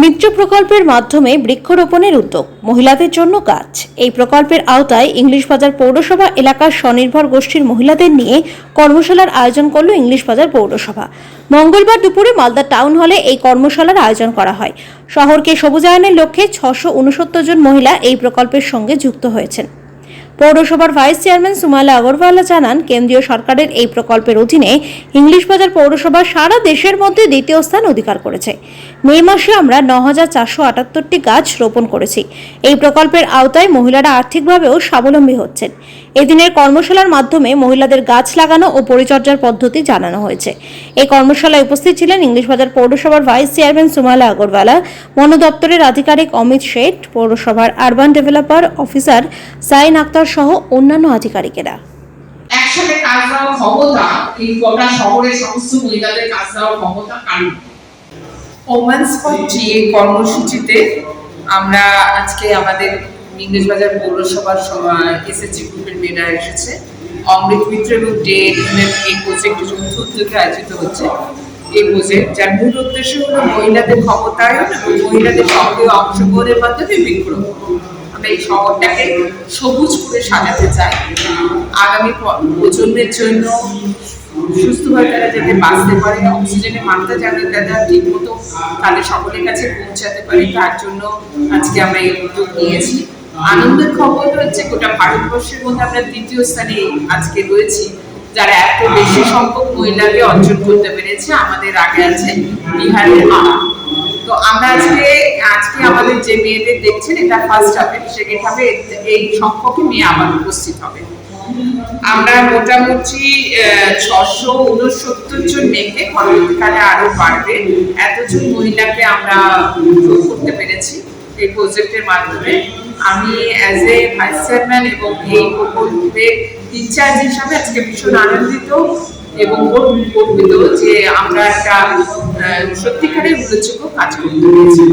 মিত্র প্রকল্পের মাধ্যমে বৃক্ষরোপণের উদ্যোগ, মহিলাদের জন্য গাছ। এই প্রকল্পের আওতায় ইংলিশ বাজার পৌরসভা এলাকার স্বনির্ভর গোষ্ঠীর মহিলাদের নিয়ে কর্মশালার আয়োজন করল ইংলিশ বাজার পৌরসভা। মঙ্গলবার দুপুরে মালদা টাউন হলে এই কর্মশালার আয়োজন করা হয়। শহরকে সবুজায়নের লক্ষ্যে 669 জন মহিলা এই প্রকল্পের সঙ্গে যুক্ত হয়েছেন। পৌরসভার ভাইস চেয়ারম্যান সুমাইলা আগরওয়ালা জানান, কেন্দ্রীয় সরকারের এই প্রকল্পের অধীনে ইংলিশ বাজার পৌরসভা সারা দেশের মধ্যে দ্বিতীয় স্থান অধিকার করেছে। মে মাসে আমরা 9478টি গাছ রোপণ করেছি। এই প্রকল্পের আওতায় মহিলারা আর্থিকভাবেও স্বাবলম্বী হচ্ছেন। এদিনের কর্মশালার মাধ্যমে মহিলাদের গাছ লাগানো ও পরিচর্যার পদ্ধতি জানানো হয়েছে। এই কর্মশালায় উপস্থিত ছিলেন ইংলিশ বাজার পৌরসভার ভাইস চেয়ারম্যান সুমাইলা আগরওয়ালা, বন দপ্তরের আধিকারিক অমিত শেঠ, পৌরসভার urban developer officer Sain Akhtar সহ অন্যান্য আধিকারিকেরা। একসাথে কাজ দেওয়ার ক্ষমতা, এই গোটা শহরের সমস্ত মহিলাদের কাজ দেওয়ার ক্ষমতা কারণ ওমেন্স ফর টিএ কর্মসূচিতে আমরা আজকে আমাদের ইংলিশ বাজার পৌরসভার এসএসজি গ্রুপের মেয়েরা এসেছে। অমৃত মিত্র এবং ডে এই প্রজেক্টের যৌথ উদ্যোগে আয়োজিত হচ্ছে। এই প্রজেক্ট যার মূল উদ্দেশ্য হলো মহিলাদের ক্ষমতায়ন এবং মহিলাদের সক্রিয় অংশগ্রহণের মাধ্যমে বৃক্ষরোপণ। আমরা এই শহরটাকে সবুজ করে সাজাতে চাই। আগামী প্রজন্মের জন্য সুস্থভাবে তারা যাতে বাঁচতে পারে, অক্সিজেনের মাত্রা যাতে তারা ঠিক মতো তাদের সকলের কাছে পৌঁছাতে পারে, তার জন্য আজকে আমরা এই উদ্যোগ নিয়েছি। আনন্দের খবর হচ্ছে গোটা ভারতবর্ষের মধ্যে আমরা দ্বিতীয় স্থানে আজকে রয়েছি, যারা এত বেশি সংখ্যক মহিলাকে অর্জন করতে পেরেছে। আমাদের আগে আছে বিহারের আনা। তো আমরা আজকে আমাদের যে মেয়েদের দেখছেন, এটা ফার্স্ট হবে, সেকেন্ড হবে, এই সংখ্যকে মেয়ে আবার উপস্থিত হবে। আমরা মোটামুটি 669 জন মেয়েকে, পরবর্তীকালে আরো বাড়বে, এতজন মহিলাকে আমরা করতে পেরেছি এই প্রজেক্টের মাধ্যমে। আমি অ্যাজ এ ভাইস চেয়ারম্যান এবং এই প্রকল্পের ইনচার্জ হিসাবে আজকে ভীষণ আনন্দিত এবং গর্বিত যে আমরা একটা সত্যিকারের উল্লেখযোগ্য কাজ করতে পেরেছি।